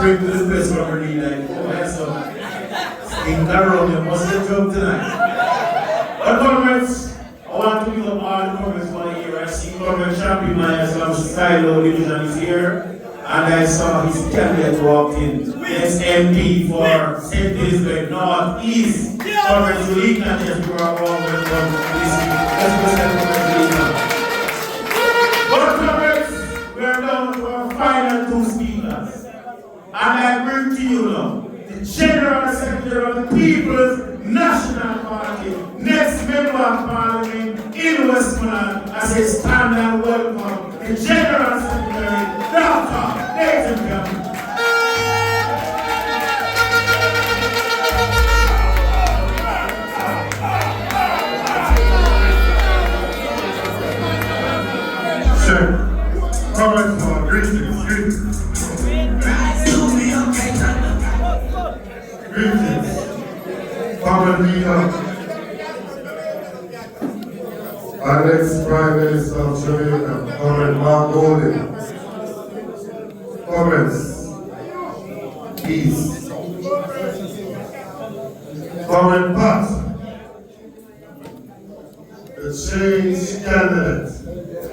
spring to the place where we need like, oh, that's so. In Carol, you must get drunk tonight. But comments, I want to give up all the comments for the year. I see comment champion my Silo division is here. And I saw his candidate walked in. SMP for St. Elizabeth North East. Comments to lead, not just to our own welcome to this week. Let's go send comments to lead. But comments, we are down to our final two speakers. And I bring to you now the General Secretary of the People's National Party, next member of Parliament in Westmoreland, as a stand and welcome the General Secretary, Dr. Dayton. Sure. Comments on greetings. Common leader, our next Prime Minister of Jamaica, Comrade Mark Golding. Comments, peace. Comrade Pat, the change candidate,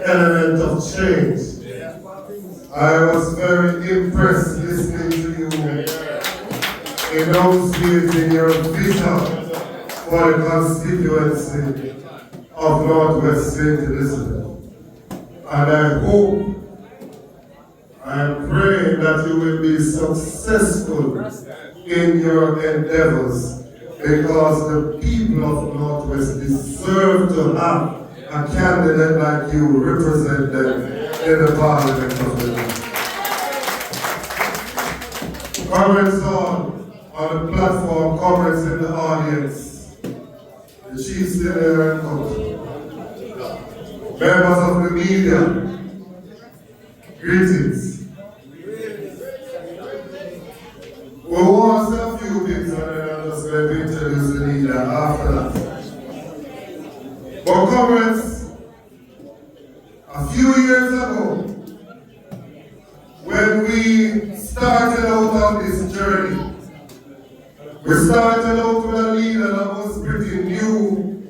element of change. I was very impressed listening to you enunciating your vision for the constituency of Northwest St. Elizabeth. And I hope, I am praying that you will be successful in your endeavors, because the people of Northwest deserve to have a candidate like you represent them in the Parliament of the North. Comments on the platform, comments in the audience, the chief senator and members of the media, greetings. We want to say a few things and then I'm just going to introduce the leader after that. But comments, a few years ago, when we started out on this journey, we started out with a leader that was pretty new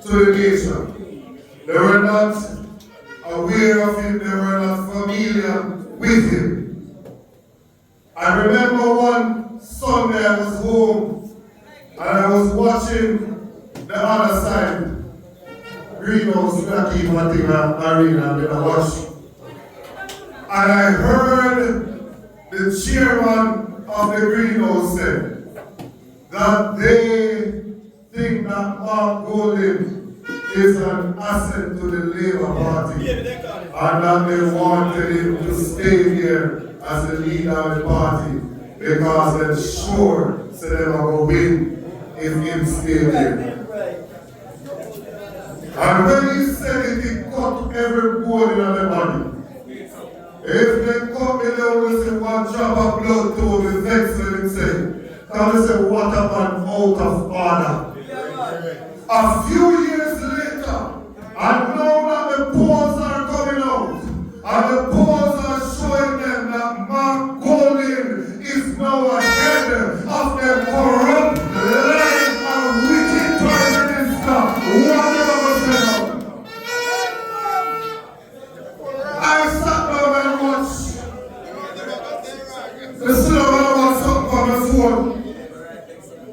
to the nation. They were not aware of him, they were not familiar with him. I remember one Sunday I was home and I was watching the other side, Greenhouse, Lucky Matinga Arena, and I watched. And I heard the chairman of the Greenhouse said that they think that Mark Golding is an asset to the Labour Party and that they wanted him to stay here as the leader of the party because they're sure so they will win if him stay there. And when he said it, he cut every bone in the body. If they cut me down with one drop of blood to me, vex with him say, can they say, what a man out of order? A few years later, and now that the polls are coming out, and the polls are showing them that Mark Golding is now ahead of the corrupt, lying, and wicked Prime Minister, whatever was going on. I sat down and watched the slogan about something on the phone,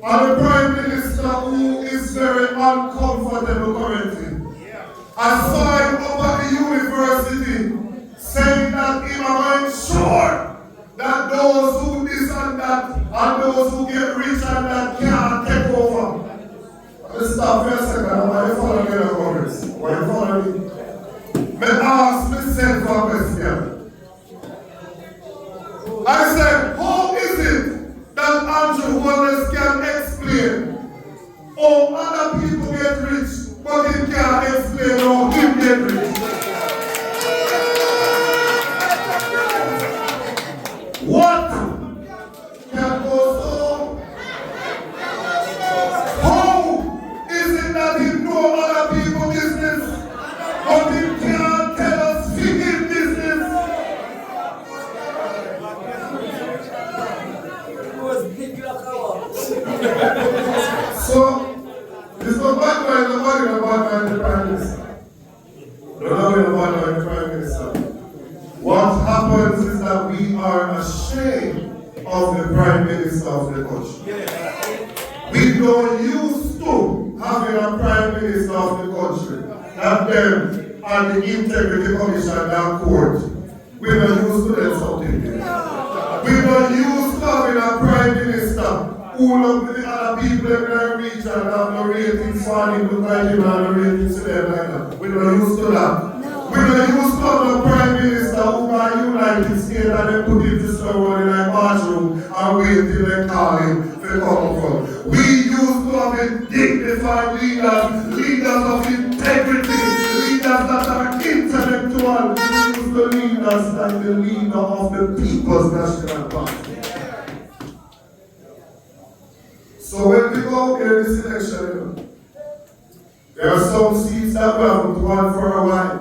and the Prime Minister, who is very uncomfortable currently, I saw him up at the university saying that he was sure that those who this and that, and those who get rich and that can't take over. Let's stop for a second. Why you follow me in the comments? Why you follow me? I asked myself a question. I said, how is it that Andrew Wallace can explain how other people get rich, but he can't explain how him get rich? What can go so? How is it that he know other people's business, but he can't tell us his business? know about the Prime Minister. Don't know about the Prime Minister. What happens is that we are ashamed of the Prime Minister of the country. We don't used to having a Prime Minister of the country that them and the Integrity Commission and court. We don't used to them something there. We don't used to having a Prime Minister who look with the other people in the region and have no ratings for him, look like him and no ratings to them like that. We don't used to that. We don't used to have a Prime Minister who can unite the state and then put him to slow in a bathroom and wait till they call him to come from. We used to have a dignified leaders of integrity, leaders that are intellectual, we used to leaders like the leader of the People's National Party. So when we go here in this election, there are some seats that we haven't won for a while.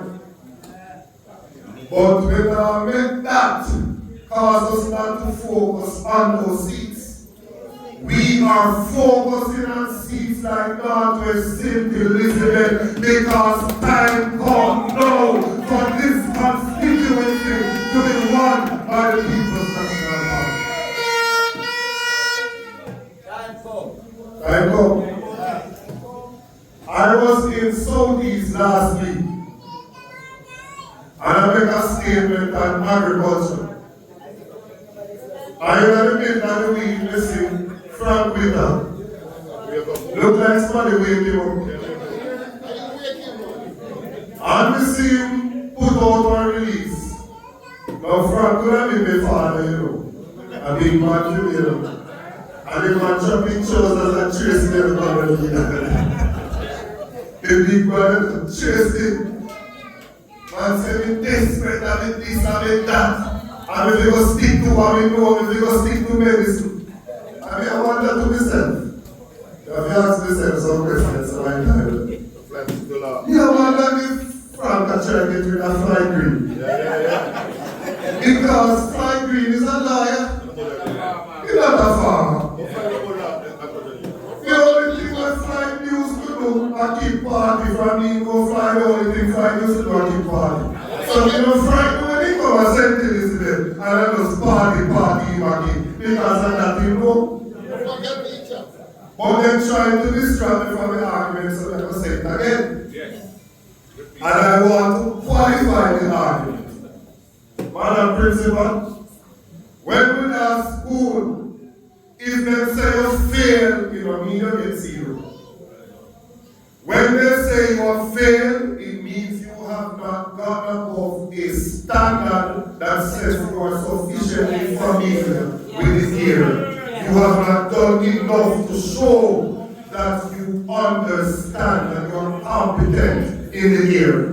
But we not make that cause us not to focus on those seats. We are focusing on seats like Northwest St. Elizabeth because time comes now for this constituency to be won by the People's National Party. Time comes. I was in Southeast last week. And I make a statement on agriculture. I had a bit of the week missing Frank Witter. Look like somebody wake him up. And we see him put out one release. Now Frank could have been my father, you know. A big man, you know. And the man jumping trousers and chasing everybody. The big man chasing. Man say we desperate, I mean this, I mean that. And if we go stick to what we know, if we go stick to medicine. I mean, I wonder to myself. If you ask myself some questions, so I know. Yeah, man, let me Frank try to get rid of Floyd Green. Yeah. Because Floyd Green is a liar. He's not a farmer. The only thing that Floyd used to do, I keep party from him, go fly, the only thing Floyd used to do, I keep party. So, you know, Floyd, when he come and St. Elizabeth, and I just party, back because of that, you know. But they're trying to distract me from the argument, so let me say it again. Yes. And I want to qualify the argument. Madam Principal, when we are school, if they say you fail, you don't mean you get zero. When they say you fail, it means you have not gotten above a standard that says you are sufficiently familiar with the area. You have not done enough to show that you understand and you are competent in the area.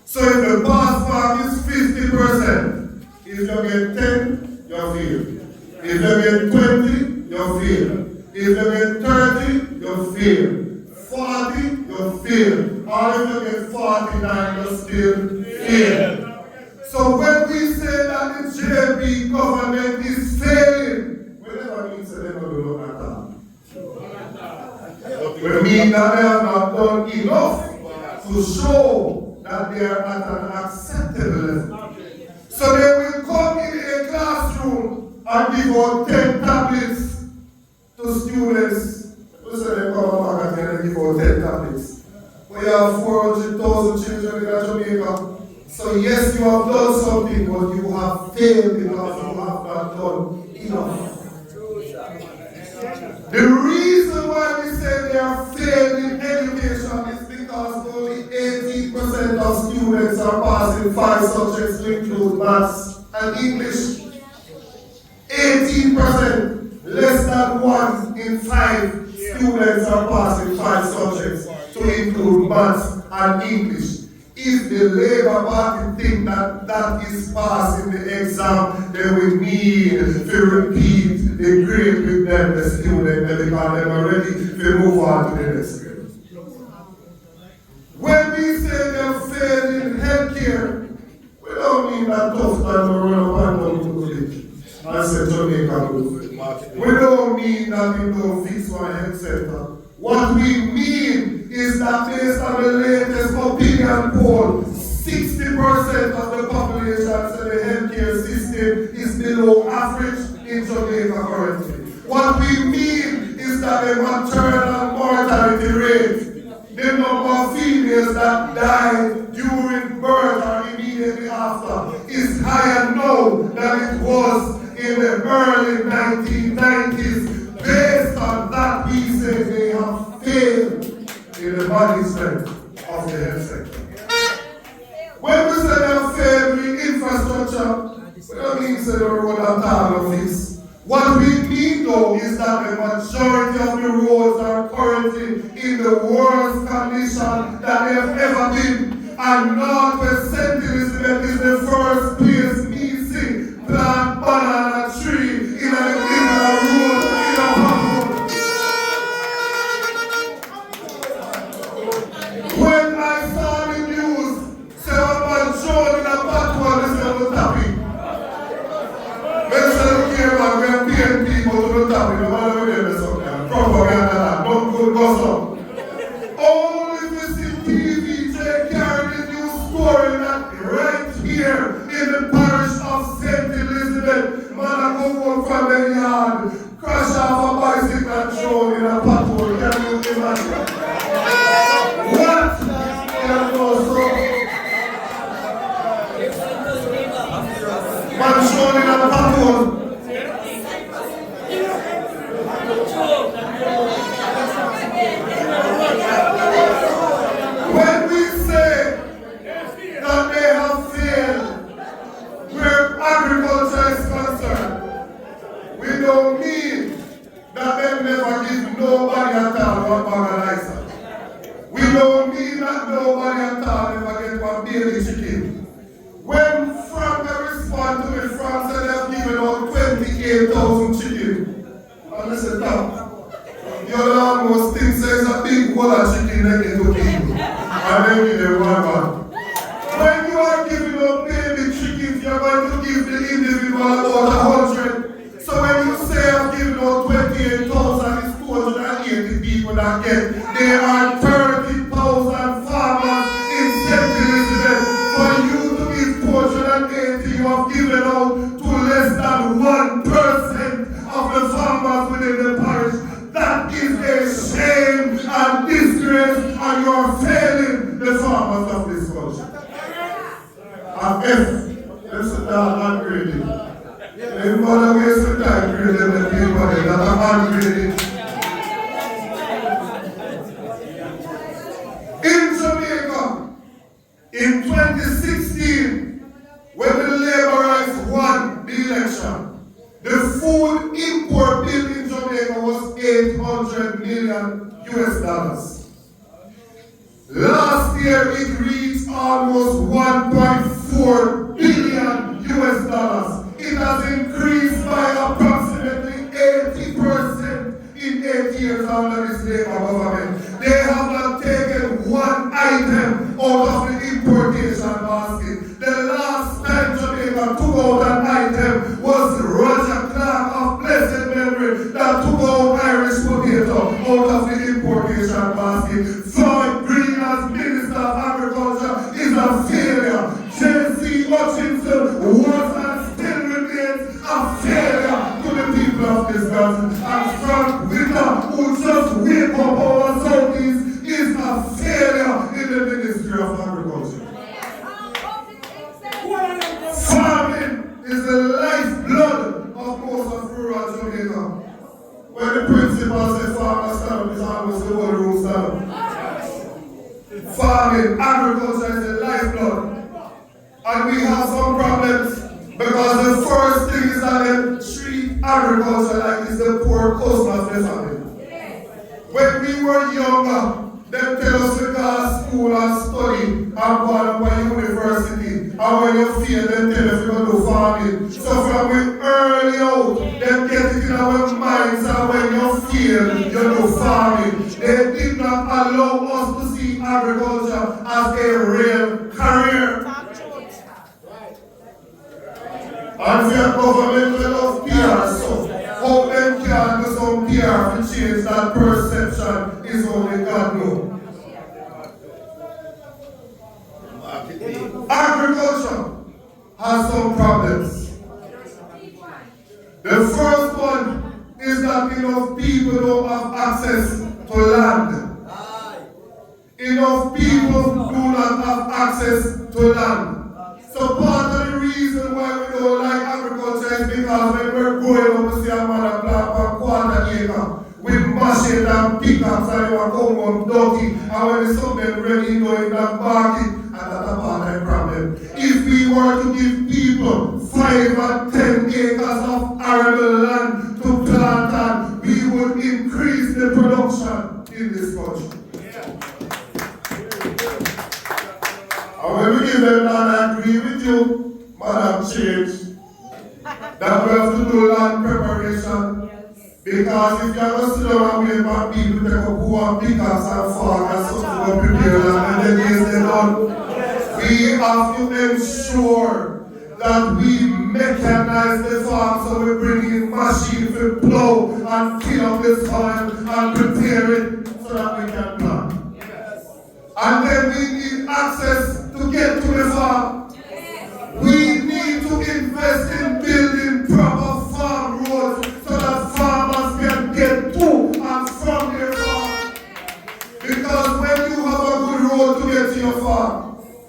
So if the pass mark is 50%, if you get 10, you fail. If you get 20, you fail. If you get 30, you fail. 40, you fail. Or if you get 49, you still fail. So when we say that the JLP government is failing, we never mean to them do not at all. We mean that they have not done enough to show that they are at an acceptable level. So they will come in a classroom and give out 10 tablets to students. We say they come back and give out 10 tablets. We have 400,000 children in Jamaica. So yes, you have done something, but you have failed because you have not done enough. The reason why we say they are failed in education is because only 18% of students are passing 5 subjects to include maths and English. 18%, less than 1 in 5 students are passing 5 subjects to include maths and English. If the Labour Party think that that is passing the exam, they will need to repeat the grade with them, the student, because they are ready to move on to the next grade. When we say they have failed in healthcare, we don't mean that tough time to run up and down to the village and say Jamaica good. We don't mean that we don't fix one health center. What we mean is that based on the latest opinion poll, 60% of the population said the healthcare system is below average in Jamaica currently. What we mean is that the maternal mortality rate, the number of females that die during birth or immediately after, is higher now than it was in the early 1990s. Based on that, we say they have failed in the management of the health sector. When we say they have failed in infrastructure, we don't mean say the road and tile fix. What we mean though is that the majority of the roads are currently in the worst condition that they have ever been. And Northwest St. Elizabeth is the first place me see plant banana tree in a road in a park. When I saw the news, say a man showed in a pathway, they said on the topic. They said, look here man, we are paying people to the topic, no matter where they're something. Propaganda, don't good gossip. Only if you see TV, they carry the news story that right here in the parish of St. Elizabeth, man I go home from the yard, crash off a bicycle and throw in a pathway. Can you imagine? What? And also, man thrown in a pathway. When we say that they have failed where agriculture is concerned, we don't mean that they never give nobody at all one bag of license. We don't mean that nobody at all never get one baby chicken. When Frank respond to me, Frank said they have given out 28,000 chicken. And listen now, you almost think there's a big bowl of chicken they get to people. And then give them one man. When you are giving up baby chickens, you're going to give the individual about 100. So when you say I've given out 28,000, it's 280 people that get. There are 30,000 farmers in St. Elizabeth. For you to give 280, you have given out to less than 1% of the farmers within the parish. That is a shame and disgrace, and you are failing the farmers of this country. And if, listen down, I'm greedy. If you want to waste your time grading the people that are ungraded. In Jamaica, in 2016, when the Labourites won the election, the food import bill in Jamaica was $800 million US. Last year it reached almost 1.4 billion US. It has increased by approximately 80% in 8 years under this Labour government. They have not taken one item out of the importation basket. The last time Jamaica took out an item was Roger Clark of blessed memory that took out Irish potato out of the importation basket. Floyd as Minister of Agriculture is a failure. J.C. Hutchinson was and still remains a failure to the people of this country. And Frank Witter, who just wake up our Southeast, is a failure in the Ministry of Agriculture. Farming is the lifeblood of most of rural Jamaica. When the principal says farmers stand up, it's almost the whole room stand up. Farming, agriculture is the lifeblood. And we have some problems because the first thing is that they treat agriculture like it's the poor cousin of the family. When we were younger, they tell us to go to school and study and go on to university. And when you fail, they tell us to go to farming. So from we early out, they get it in our minds that when you fail, you do farming. They did not allow us to see agriculture as a real career. And if your government will have PR, so how them can do some PR to change that perception is only God knows. agriculture has some problems. The first one is that enough people don't have access to land. Enough people do not have access to land. So part of the reason why we don't like agriculture is because when we're growing up, we see a man a plant for quarter acre. We mash it and pick up so you come home dirty. And when the sun is ready, you know, in that market, and that's a part of the problem. If we were to give people 5 or 10 acres of arable land to plant on, we would increase the production in this country. And when we give them land, I agree with you, Madam Change, that we have to do land preparation. Because if you are going to sit down and wait for people to take up who are pickaxe and fork and something to prepare land, and then yes, they done. We have to ensure that we mechanize the farm, so we bring in machines to plow and fill up the soil and prepare it so that we can plant. And then we need access to get to the farm. We need to invest in building proper farm roads so that farmers can get to and from their farm. Because when you have a good road to get to your farm,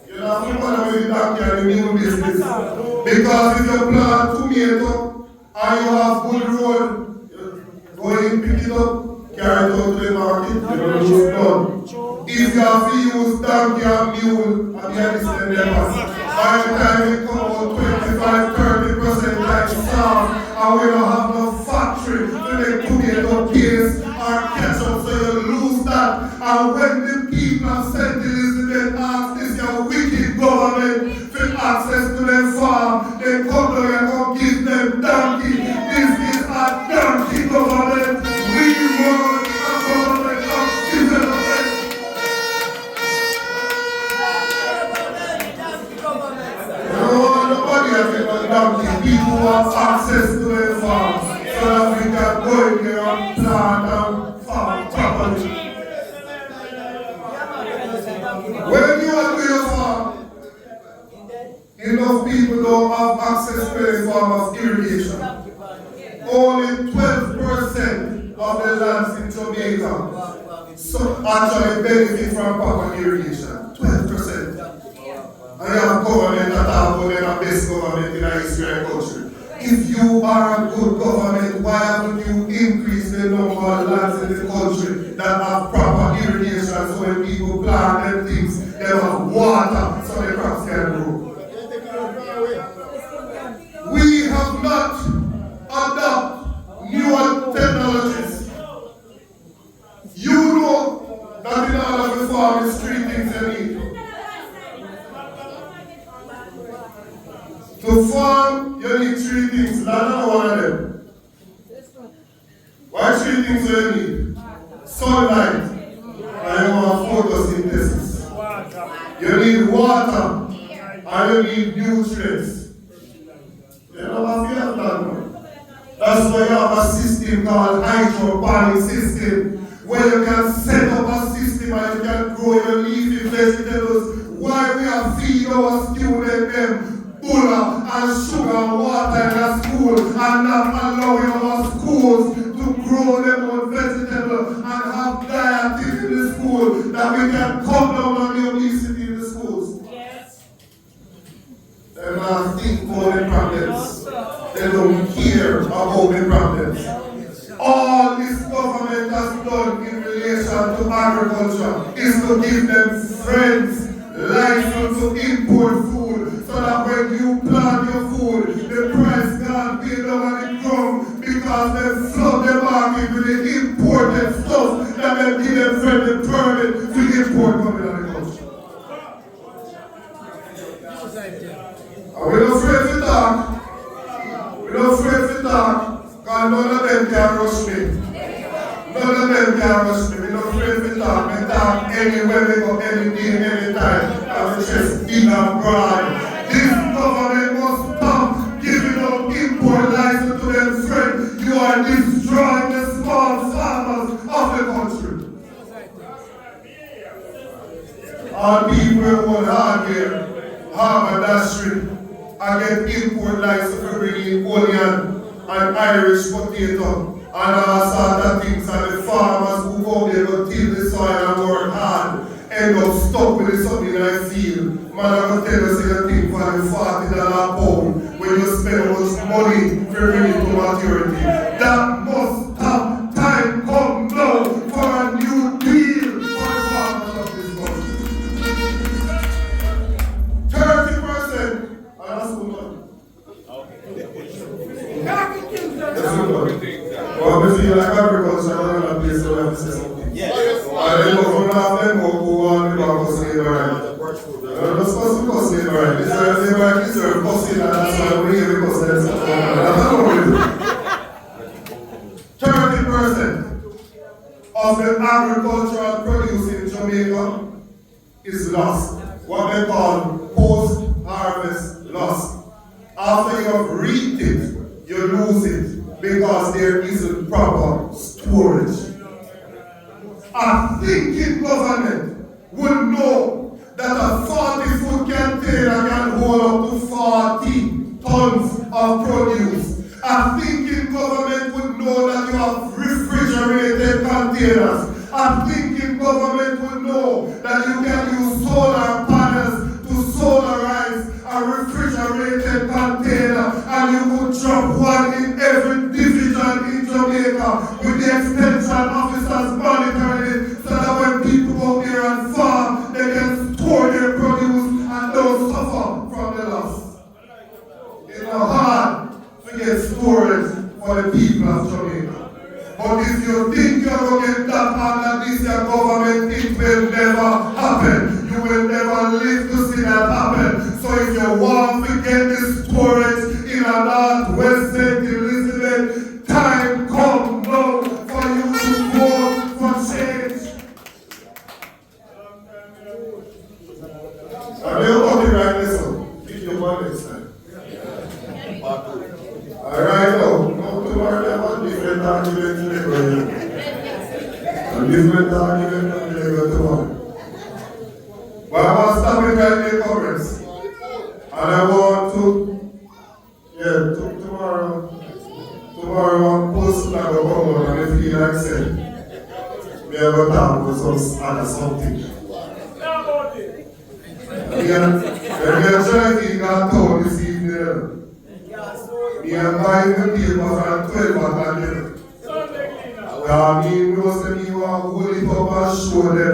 you don't have to bother with the doctor and the new business. Because if you plant tomato and you have good road, go in, pick it up, carry it out to the market, you don't lose none. If you have to use donkey and mule, and you understand them, by the time we come out 25-30% like soft, and we don't have no factory to make tomato paste or ketchup, so you lose that. And when the people of St. Elizabeth ask this your wicked government for access to their farm, they come down and come give them donkey. This is a donkey government. We want a government of development. People have access to their farms so that we can go in there and plant and farm properly. When you are to your farm, enough people don't have access to a form of irrigation. Only 12% of the lands in Jamaica actually benefit from proper irrigation. 12%. And you have government that have been the best government in the history of the country. If you are a good government, why haven't you increased the number of lands in the country that have proper irrigation so when people plant them things, they have water so the crops can grow? We have not adopted newer technologies. You know that in all of the farm is 3 things you need. To farm, you need 3 things. That's not one of them. Why 3 things do you need? Sunlight. And you want photosynthesis. You need water. And you need nutrients. You know what you have done? That's why you have a system called hydroponic system, where you can set up a system and you can grow your leafy vegetables while we are feeding our students them butter and sugar and water in the school and not allowing our schools to grow them on vegetables and have diet in the school that we can cut down on the obesity in the schools. Yes. They don't think about the problems. They don't care about the problems. All this government has done in relation to agriculture is to give them friends license to import food, so that when you plant your food, the price can't be down on the ground because they flood the market with the imported stuff that they give them friendly permit to import coming out of the country. And we're not afraid to talk. We're not afraid to talk because none of them can rush me. None of them can rush me. We're not afraid to talk. We talk anywhere we go, any day, any time. And we just in and broad. This government must stop giving up import license to them friends. You are destroying the small farmers of the country. Our people who are hardware haberdashery. I get import lights to bring in onion and Irish potato and all sorts of things, and the farmers who go there to till the soil and work hard end up stuck with something I feel. Man, I'm going to tell you the thing for the $40 pound when you spend much money for bringing it to maturity. That must have time come now for a new deal for the farmers of this country. 30%, and that's too much. Well, I feel like agriculture is another place where we have to say something. I don't know from now then who want to go to slavery. I'm not supposed to go slavery. This is a cussing, and that's why we're here because there's that's not what we do. 30% of the agricultural produce in Jamaica is lost. What they call post-harvest loss. After you have reaped it, you lose it because there isn't proper storage. A thinking government would know that a 40-foot container can hold up to 40 tons of produce. A thinking government would know that you have refrigerated containers. A thinking government would know that you can use solar panels to solarize a refrigerated container, and you could drop one in every division in Jamaica with the extension officers monitoring it so that when people go here and farm, they can store their produce and don't suffer from the loss. It's not hard to get storage for the people of Jamaica. But if you think you're going to get that under this your government, it will never happen. You will never live to see that happen. So if you want to get this storage in a Northwest St. Elizabeth, time come now for you to vote for change. And you're coming right this one. Pick your mind next time. Alright now, tomorrow they have a different argument today. A different argument today tomorrow. But I want to stop it right there, comments. And I want to, tomorrow I'm posting like a comment and I feel like saying, we have a talk with some other something. We are driving our town this evening. We are buying the paper from 12 o'clock. I mean, we must say you are hold it up and show them.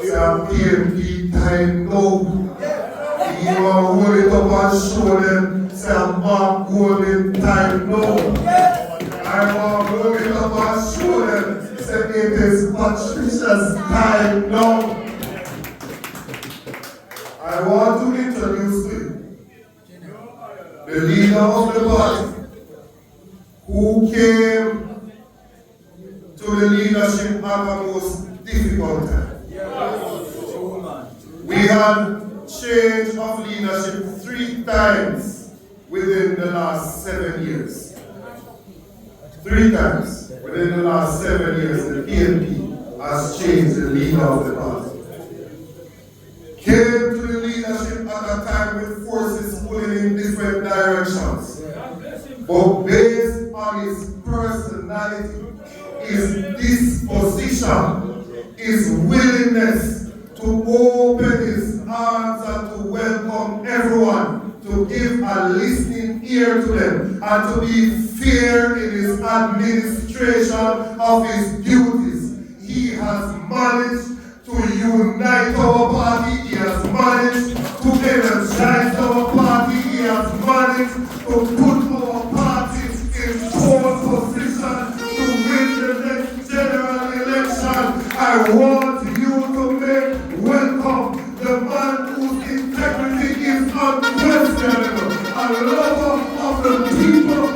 Say, PMP time now. You are hold it up and show them. Say, Mark golden time now. I want to hold it up and show them. Say, it is Patricia's time now. I want to introduce to you the leader of the party who came to the leadership at the most difficult time. We had change of leadership 3 times within the last 7 years. 3 times within the last 7 years, the PNP has changed the leader of the party. Came to the leadership at a time with forces pulling in different directions. But based on his personality, his disposition, his willingness to open his arms and to welcome everyone, to give a listening ear to them, and to be fair in his administration of his duties. He has managed to unite our party, he has managed to energize our party, he has managed to put our party in pole position to win the next general election. I want you to make welcome the man whose integrity is unquestionable, a lover of the people